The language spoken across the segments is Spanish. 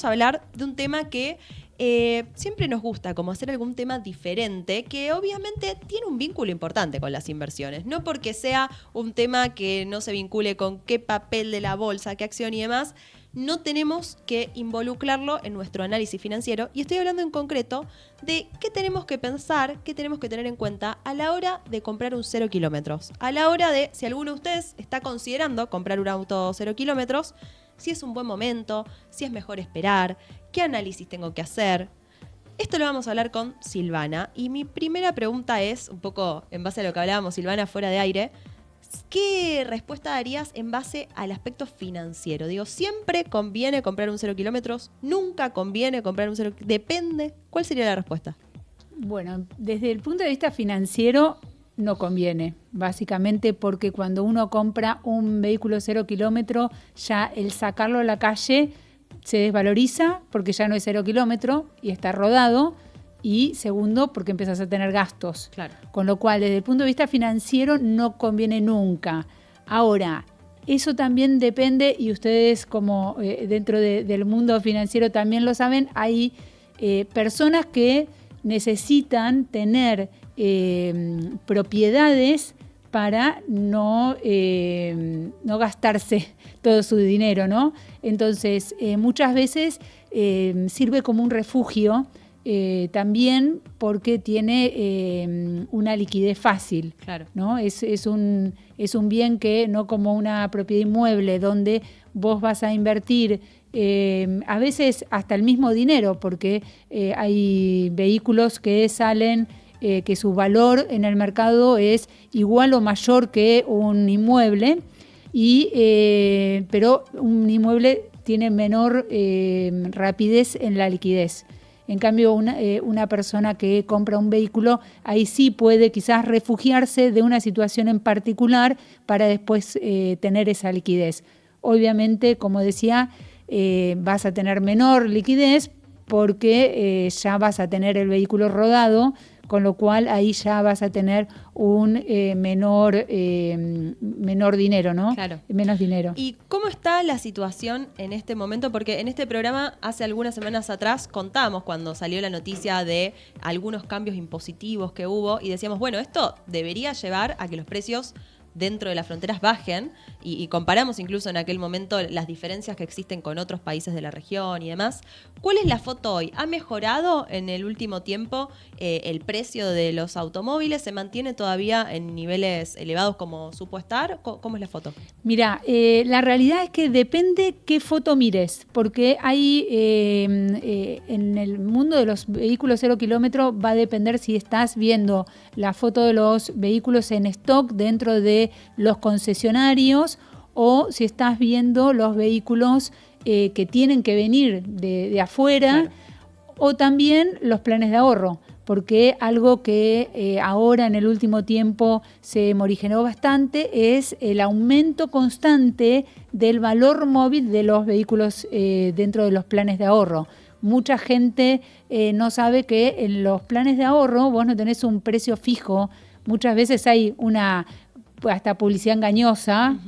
a hablar de un tema que siempre nos gusta, como hacer algún tema diferente, que obviamente tiene un vínculo importante con las inversiones. No porque sea un tema que no se vincule con qué papel de la bolsa, qué acción y demás, no tenemos que involucrarlo en nuestro análisis financiero. Y estoy hablando en concreto de qué tenemos que pensar, qué tenemos que tener en cuenta a la hora de comprar un 0 kilómetros. A la hora de, si alguno de ustedes está considerando comprar un auto 0 kilómetros, si es un buen momento, si es mejor esperar, qué análisis tengo que hacer. Esto lo vamos a hablar con Silvana. Y mi primera pregunta es, un poco en base a lo que hablábamos, Silvana, fuera de aire, ¿qué respuesta darías en base al aspecto financiero? Digo, ¿siempre conviene comprar un 0 kilómetros? ¿Nunca conviene comprar un 0 kilómetros? Depende. ¿Cuál sería la respuesta? Bueno, desde el punto de vista financiero no conviene, básicamente porque cuando uno compra un vehículo 0 kilómetro, ya el sacarlo a la calle se desvaloriza porque ya no es 0 kilómetro y está rodado. Y segundo, porque empiezas a tener gastos. Claro. Con lo cual, desde el punto de vista financiero, no conviene nunca. Ahora, eso también depende, y ustedes como dentro del mundo financiero también lo saben, hay personas que necesitan tener propiedades para no gastarse todo su dinero, ¿no? Entonces, muchas veces sirve como un refugio. También porque tiene una liquidez fácil, Claro. ¿no? Es un bien que no como una propiedad inmueble donde vos vas a invertir a veces hasta el mismo dinero, porque hay vehículos que salen que su valor en el mercado es igual o mayor que un inmueble, pero un inmueble tiene menor rapidez en la liquidez. En cambio, una persona que compra un vehículo, ahí sí puede quizás refugiarse de una situación en particular para después tener esa liquidez. Obviamente, como decía, vas a tener menor liquidez porque ya vas a tener el vehículo rodado, con lo cual ahí ya vas a tener un menor dinero, ¿no? Claro. Menos dinero. ¿Y cómo está la situación en este momento? Porque en este programa, hace algunas semanas atrás, contamos cuando salió la noticia de algunos cambios impositivos que hubo y decíamos, bueno, esto debería llevar a que los precios dentro de las fronteras bajen y comparamos incluso en aquel momento las diferencias que existen con otros países de la región y demás. ¿Cuál es la foto hoy? ¿Ha mejorado en el último tiempo el precio de los automóviles? ¿Se mantiene todavía en niveles elevados como supo estar? ¿Cómo es la foto? Mira, la realidad es que depende qué foto mires, porque hay en el mundo de los vehículos 0 kilómetros va a depender si estás viendo la foto de los vehículos en stock dentro de los concesionarios o si estás viendo los vehículos que tienen que venir de afuera, claro. O también los planes de ahorro, porque algo que ahora en el último tiempo se morigeró bastante es el aumento constante del valor móvil de los vehículos dentro de los planes de ahorro. Mucha gente no sabe que en los planes de ahorro vos no tenés un precio fijo. Muchas veces hay una hasta publicidad engañosa,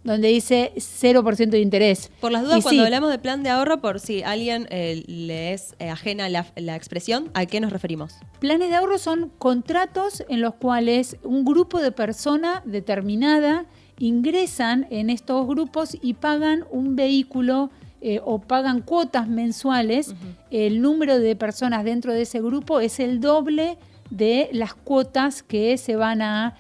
donde dice 0% de interés. Por las dudas, cuando hablamos de plan de ahorro, por si alguien le es ajena la expresión, ¿a qué nos referimos? Planes de ahorro son contratos en los cuales un grupo de personas determinada ingresan en estos grupos y pagan un vehículo o pagan cuotas mensuales. El número de personas dentro de ese grupo es el doble de las cuotas que se van a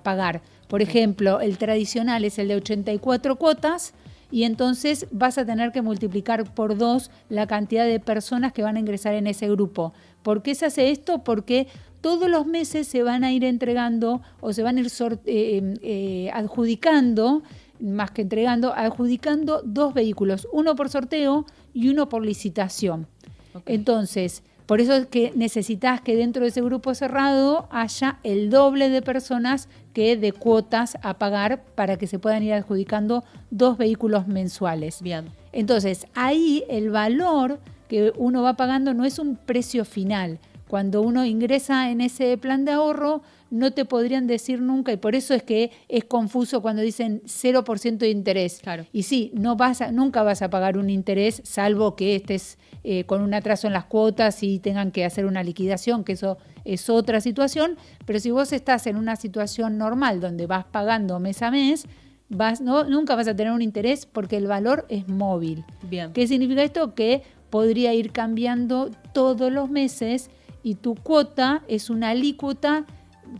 pagar. Por ejemplo, el tradicional es el de 84 cuotas y entonces vas a tener que multiplicar por 2 la cantidad de personas que van a ingresar en ese grupo. ¿Por qué se hace esto? Porque todos los meses se van a ir entregando o se van a ir adjudicando, más que entregando, adjudicando 2 vehículos, uno por sorteo y uno por licitación. Okay. Entonces, por eso es que necesitas que dentro de ese grupo cerrado haya el doble de personas que de cuotas a pagar para que se puedan ir adjudicando 2 vehículos mensuales. Bien. Entonces, ahí el valor que uno va pagando no es un precio final. cuando uno ingresa en ese plan de ahorro, no te podrían decir nunca, y por eso es que es confuso cuando dicen 0% de interés. Claro. Y sí, nunca vas a pagar un interés, salvo que estés con un atraso en las cuotas y tengan que hacer una liquidación, que eso es otra situación. Pero si vos estás en una situación normal donde vas pagando mes a mes, nunca vas a tener un interés porque el valor es móvil. Bien. ¿Qué significa esto? Que podría ir cambiando todos los meses y tu cuota es una alícuota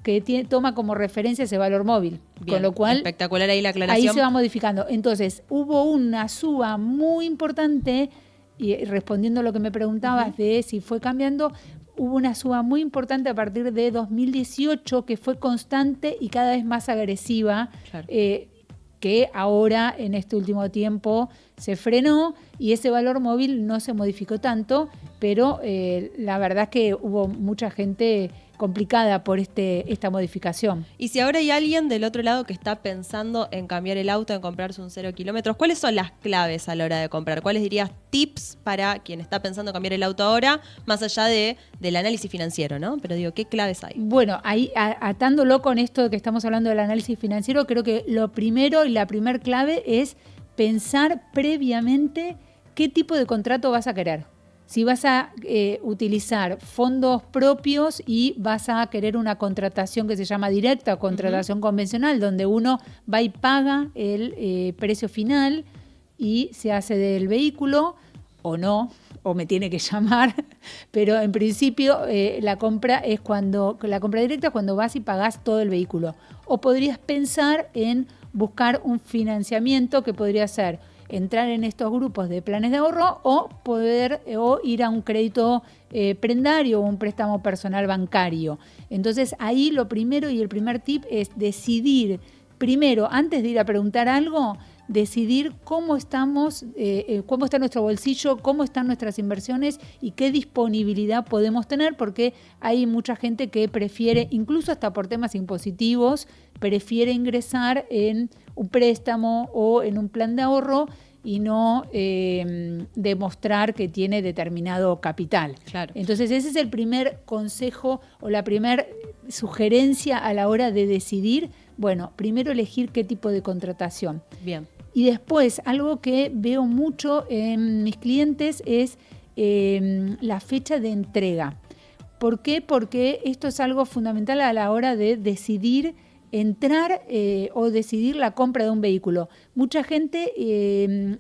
que toma como referencia ese valor móvil. Bien, con lo cual, espectacular ahí la aclaración. Ahí se va modificando. Entonces, hubo una suba muy importante, y respondiendo a lo que me preguntabas de si fue cambiando, hubo una suba muy importante a partir de 2018 que fue constante y cada vez más agresiva, Claro. Que ahora en este último tiempo se frenó y ese valor móvil no se modificó tanto, pero la verdad es que hubo mucha gente complicada por esta modificación. Y si ahora hay alguien del otro lado que está pensando en cambiar el auto, en comprarse un 0 kilómetros, ¿cuáles son las claves a la hora de comprar? ¿Cuáles dirías tips para quien está pensando en cambiar el auto ahora, más allá del análisis financiero, ¿no? Pero digo, ¿qué claves hay? Bueno, ahí atándolo con esto de que estamos hablando del análisis financiero, creo que lo primero y la primer clave es pensar previamente qué tipo de contrato vas a querer. Si vas a utilizar fondos propios y vas a querer una contratación que se llama directa o contratación convencional, donde uno va y paga el precio final y se hace del vehículo o no, o me tiene que llamar, pero en principio la compra directa es cuando vas y pagás todo el vehículo. O podrías pensar en buscar un financiamiento que podría ser entrar en estos grupos de planes de ahorro o ir a un crédito prendario o un préstamo personal bancario. Entonces ahí lo primero y el primer tip es decidir, primero, antes de ir a preguntar algo, decidir cómo estamos, cómo está nuestro bolsillo, cómo están nuestras inversiones y qué disponibilidad podemos tener, porque hay mucha gente que prefiere, incluso hasta por temas impositivos, prefiere ingresar en un préstamo o en un plan de ahorro y no demostrar que tiene determinado capital. Claro. Entonces ese es el primer consejo o la primera sugerencia a la hora de decidir. Bueno, primero elegir qué tipo de contratación. Bien. Y después, algo que veo mucho en mis clientes es la fecha de entrega. ¿Por qué? Porque esto es algo fundamental a la hora de decidir entrar o decidir la compra de un vehículo. Mucha gente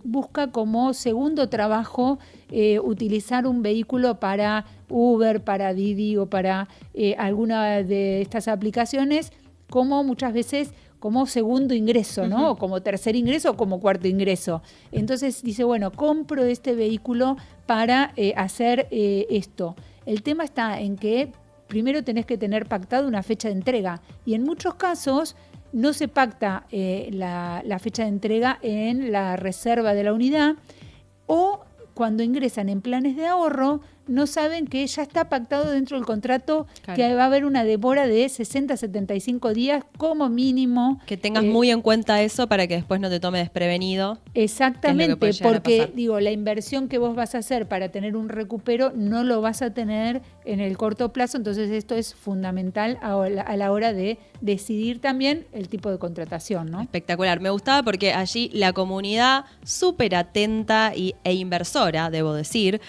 busca como segundo trabajo utilizar un vehículo para Uber, para Didi o para alguna de estas aplicaciones, como muchas veces como segundo ingreso, ¿no? O como tercer ingreso o como cuarto ingreso. Entonces dice, bueno, compro este vehículo para hacer esto. El tema está en que primero tenés que tener pactado una fecha de entrega y en muchos casos no se pacta la fecha de entrega en la reserva de la unidad o cuando ingresan en planes de ahorro no saben que ya está pactado dentro del contrato, claro, que va a haber una demora de 60 a 75 días como mínimo. Que tengas muy en cuenta eso para que después no te tome desprevenido. Exactamente, porque digo, la inversión que vos vas a hacer para tener un recupero no lo vas a tener en el corto plazo, entonces esto es fundamental a la hora de decidir también el tipo de contratación, ¿no? Espectacular, me gustaba porque allí la comunidad súper atenta e inversora, debo decir.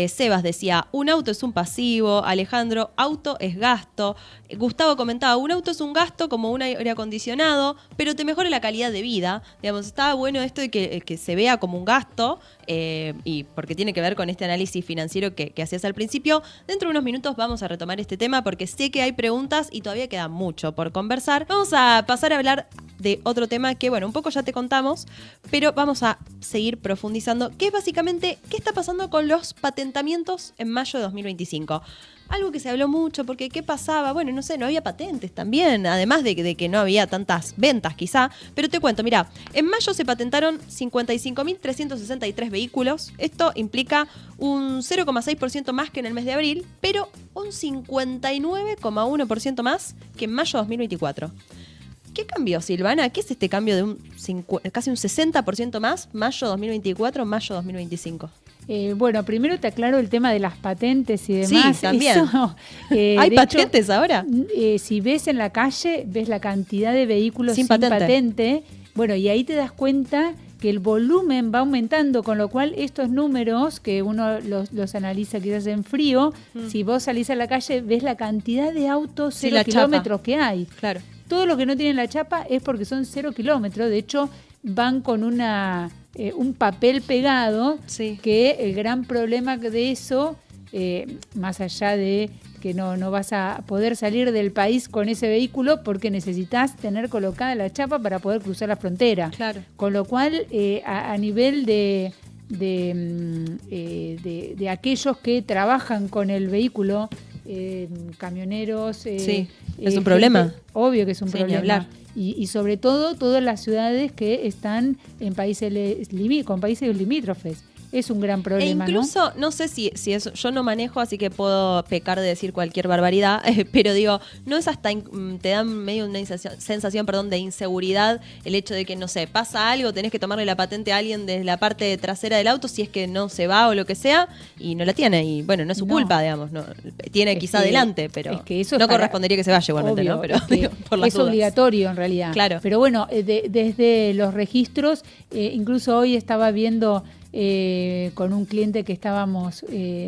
Sebas decía, un auto es un pasivo. Alejandro, auto es gasto. Gustavo comentaba, un auto es un gasto como un aire acondicionado, pero te mejora la calidad de vida. Digamos, estaba bueno esto de que se vea como un gasto, y porque tiene que ver con este análisis financiero que hacías al principio. Dentro de unos minutos vamos a retomar este tema porque sé que hay preguntas y todavía queda mucho por conversar. Vamos a pasar a hablar de otro tema que, bueno, un poco ya te contamos, pero vamos a seguir profundizando, que es básicamente qué está pasando con los patentamientos en mayo de 2025. Algo que se habló mucho, porque ¿qué pasaba? Bueno, no sé, no había patentes también, además de que no había tantas ventas quizá. Pero te cuento, mira, en mayo se patentaron 55.363 vehículos. Esto implica un 0,6% más que en el mes de abril, pero un 59,1% más que en mayo de 2024. ¿Qué cambió, Silvana? ¿Qué es este cambio de casi un 60% más, mayo 2024, mayo 2025? Bueno, primero te aclaro el tema de las patentes y demás. Sí, también. Eso, ¿Hay patentes ahora? Si ves en la calle, ves la cantidad de vehículos sin patente. patente. Bueno, y ahí te das cuenta que el volumen va aumentando, con lo cual estos números, que uno los analiza quizás en frío, si vos salís a la calle, ves la cantidad de autos 0 kilómetros que hay. Claro. Todo lo que no tienen la chapa es porque son 0 kilómetros. De hecho, van con un papel pegado, que el gran problema de eso, más allá de que no vas a poder salir del país con ese vehículo porque necesitas tener colocada la chapa para poder cruzar la frontera. Claro. Con lo cual, a nivel de aquellos que trabajan con el vehículo, camioneros... es un problema. Obvio que es un problema. Hablar. Y sobre todo todas las ciudades que están en países con países limítrofes. Es un gran problema, incluso, no sé si eso, yo no manejo, así que puedo pecar de decir cualquier barbaridad, pero digo, no es hasta, te dan medio una sensación de inseguridad el hecho de que, no sé, pasa algo, tenés que tomarle la patente a alguien desde la parte trasera del auto si es que no se va o lo que sea, y no la tiene, y bueno, no es su culpa, digamos, no, tiene quizá adelante, pero es que eso no correspondería que se vaya igualmente, obvio, ¿no? Pero digo, por las es dudas. obligatorio en realidad. Claro. Pero bueno, desde los registros, incluso hoy estaba viendo con un cliente que estábamos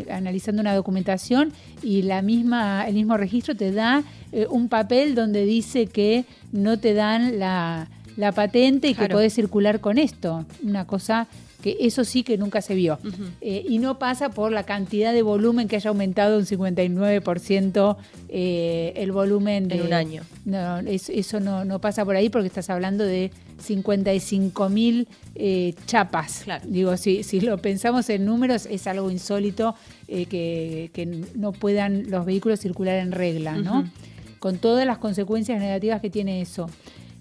analizando una documentación y el mismo registro te da un papel donde dice que no te dan la patente y que podés circular con esto. Una cosa que eso sí que nunca se vio. Y no pasa por la cantidad de volumen que haya aumentado un 59% el volumen en un año. No, eso no pasa por ahí porque estás hablando de 55.000 chapas. Claro. Digo, si lo pensamos en números, es algo insólito que no puedan los vehículos circular en regla, ¿no? Con todas las consecuencias negativas que tiene eso.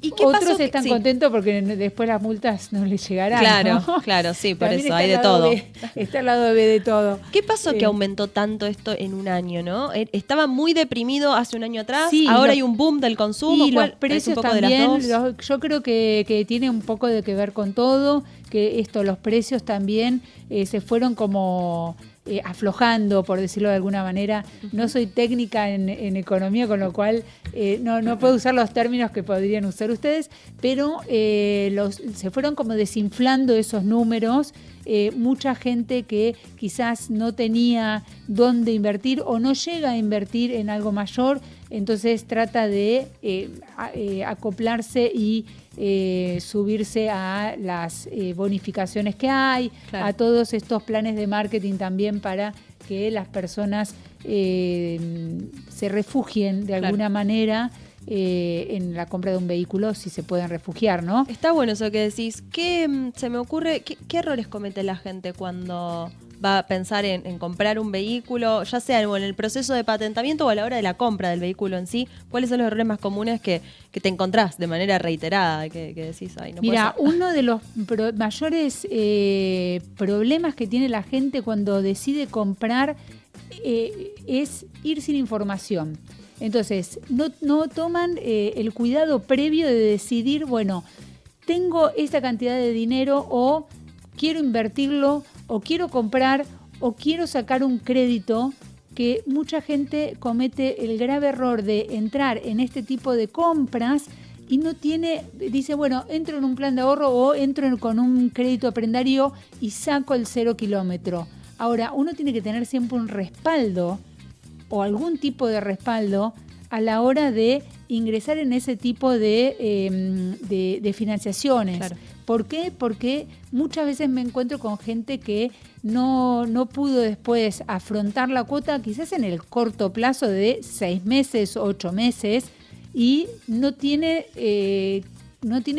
¿Y qué Otros pasó? están contentos porque después las multas no les llegarán. Claro, ¿no? claro, sí, por También eso hay de todo. Está al lado B de todo. ¿Qué pasó que aumentó tanto esto en un año, no? Estaba muy deprimido hace un año atrás, ahora hay un boom del consumo. Y los precios un poco también, de las dos? yo creo que tiene un poco de que ver con todo, que los precios también se fueron como... aflojando, por decirlo de alguna manera. No soy técnica en economía, con lo cual no puedo usar los términos que podrían usar ustedes, pero se fueron como desinflando esos números. Mucha gente que quizás no tenía dónde invertir o no llega a invertir en algo mayor, entonces trata de acoplarse y subirse a las bonificaciones que hay, a todos estos planes de marketing también para que las personas se refugien de alguna manera en la compra de un vehículo, si se pueden refugiar, ¿no? Está bueno eso que decís. Se me ocurre, ¿qué errores comete la gente cuando va a pensar en comprar un vehículo, ya sea en el proceso de patentamiento o a la hora de la compra del vehículo en sí? ¿Cuáles son los errores más comunes que te encontrás de manera reiteradada, que decís, ay, no puede Mira, ser? uno de los mayores problemas que tiene la gente cuando decide comprar es ir sin información. Entonces, no toman el cuidado previo de decidir, bueno, tengo esta cantidad de dinero o quiero invertirlo o quiero comprar o quiero sacar un crédito, que mucha gente comete el grave error de entrar en este tipo de compras y dice, bueno, entro en un plan de ahorro o entro con un crédito prendario y saco el 0 kilómetro. Ahora, uno tiene que tener siempre un respaldo o algún tipo de respaldo a la hora de ingresar en ese tipo de financiaciones. Claro. ¿Por qué? Porque muchas veces me encuentro con gente que no pudo después afrontar la cuota, quizás en el corto plazo de 6 meses, 8 meses, y no tiene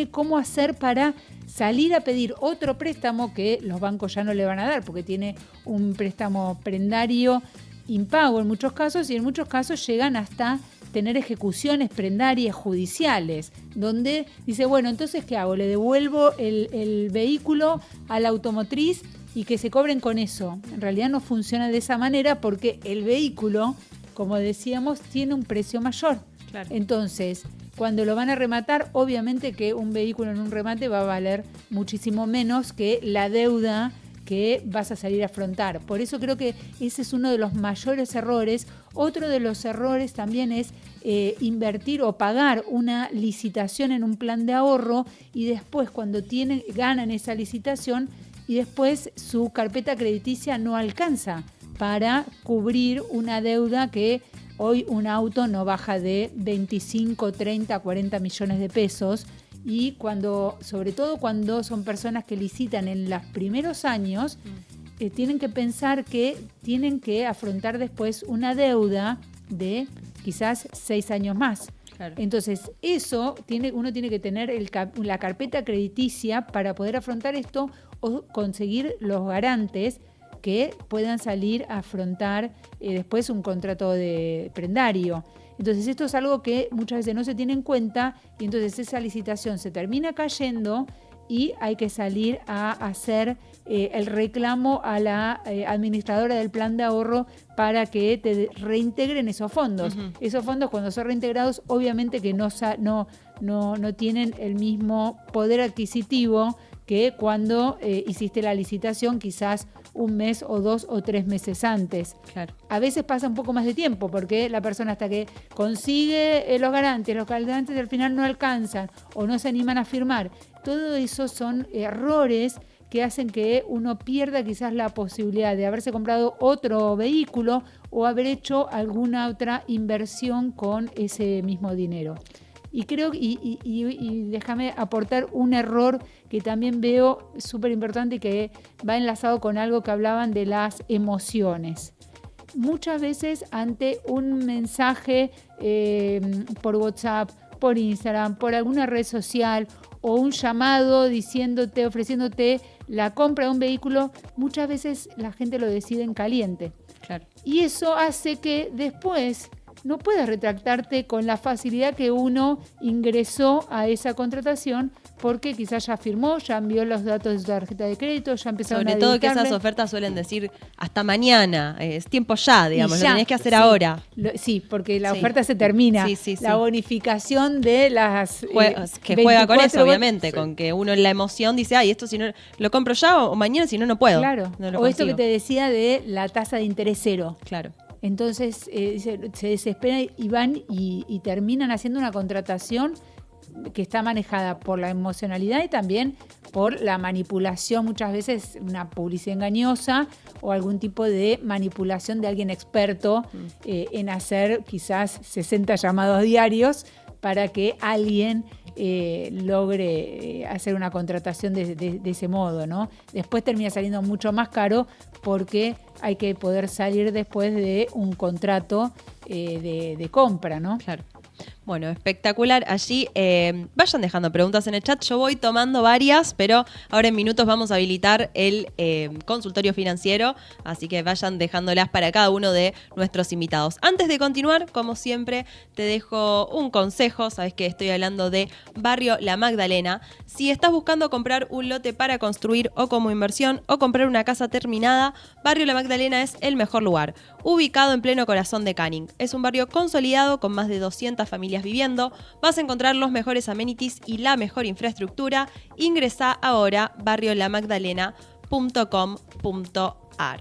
cómo hacer para salir a pedir otro préstamo que los bancos ya no le van a dar, porque tiene un préstamo prendario impago en muchos casos, y en muchos casos llegan hasta tener ejecuciones prendarias judiciales, donde dice, bueno, entonces, ¿qué hago? Le devuelvo el vehículo a la automotriz y que se cobren con eso. En realidad no funciona de esa manera porque el vehículo, como decíamos, tiene un precio mayor. Claro. Entonces, cuando lo van a rematar, obviamente que un vehículo en un remate va a valer muchísimo menos que la deuda que vas a salir a afrontar. Por eso creo que ese es uno de los mayores errores. Otro de los errores también es invertir o pagar una licitación en un plan de ahorro y después cuando ganan esa licitación y después su carpeta crediticia no alcanza para cubrir una deuda que hoy un auto no baja de 25, 30, 40 millones de pesos. Y sobre todo cuando son personas que licitan en los primeros años, tienen que pensar que tienen que afrontar después una deuda de quizás 6 años más. Claro. Entonces, uno tiene que tener la carpeta crediticia para poder afrontar esto o conseguir los garantes que puedan salir a afrontar después un contrato de prendario. Entonces esto es algo que muchas veces no se tiene en cuenta y entonces esa licitación se termina cayendo y hay que salir a hacer el reclamo a la administradora del plan de ahorro para que te reintegren esos fondos. Uh-huh. Esos fondos cuando son reintegrados obviamente que no tienen el mismo poder adquisitivo que cuando hiciste la licitación quizás un mes o 2 o 3 meses antes. Claro. A veces pasa un poco más de tiempo porque la persona hasta que consigue los garantes al final no alcanzan o no se animan a firmar. Todo eso son errores que hacen que uno pierda quizás la posibilidad de haberse comprado otro vehículo o haber hecho alguna otra inversión con ese mismo dinero. Y creo, y déjame aportar un error que también veo súper importante y que va enlazado con algo que hablaban de las emociones. Muchas veces ante un mensaje por WhatsApp, por Instagram, por alguna red social o un llamado ofreciéndote la compra de un vehículo, muchas veces la gente lo decide en caliente. Claro. Y eso hace que después no puedes retractarte con la facilidad que uno ingresó a esa contratación porque quizás ya firmó, ya envió los datos de su tarjeta de crédito, ya empezaron a dedicarle. Sobre todo que esas ofertas suelen decir hasta mañana, es tiempo ya, digamos, lo tenés que hacer ahora. Sí, porque la oferta se termina. Sí. La bonificación de las... que juega con eso, obviamente, con que uno en la emoción dice, esto si no lo compro ya o mañana, si no puedo. Claro, no o esto que te decía de la tasa de interés cero. Claro. Entonces se desesperan y van y terminan haciendo una contratación que está manejada por la emocionalidad y también por la manipulación, muchas veces una publicidad engañosa o algún tipo de manipulación de alguien experto en hacer quizás 60 llamados diarios para que alguien logre hacer una contratación de ese modo, ¿no? Después termina saliendo mucho más caro porque hay que poder salir después de un contrato de compra, ¿no? Claro. Bueno, espectacular. Allí vayan dejando preguntas en el chat. Yo voy tomando varias, pero ahora en minutos vamos a habilitar el consultorio financiero, así que vayan dejándolas para cada uno de nuestros invitados. Antes de continuar, como siempre, te dejo un consejo. Sabes que estoy hablando de Barrio La Magdalena. Si estás buscando comprar un lote para construir o como inversión o comprar una casa terminada, Barrio La Magdalena es el mejor lugar. Ubicado en pleno corazón de Canning. Es un barrio consolidado con más de 200 familias viviendo. Vas a encontrar los mejores amenities y la mejor infraestructura. Ingresá ahora barriolamagdalena.com.ar.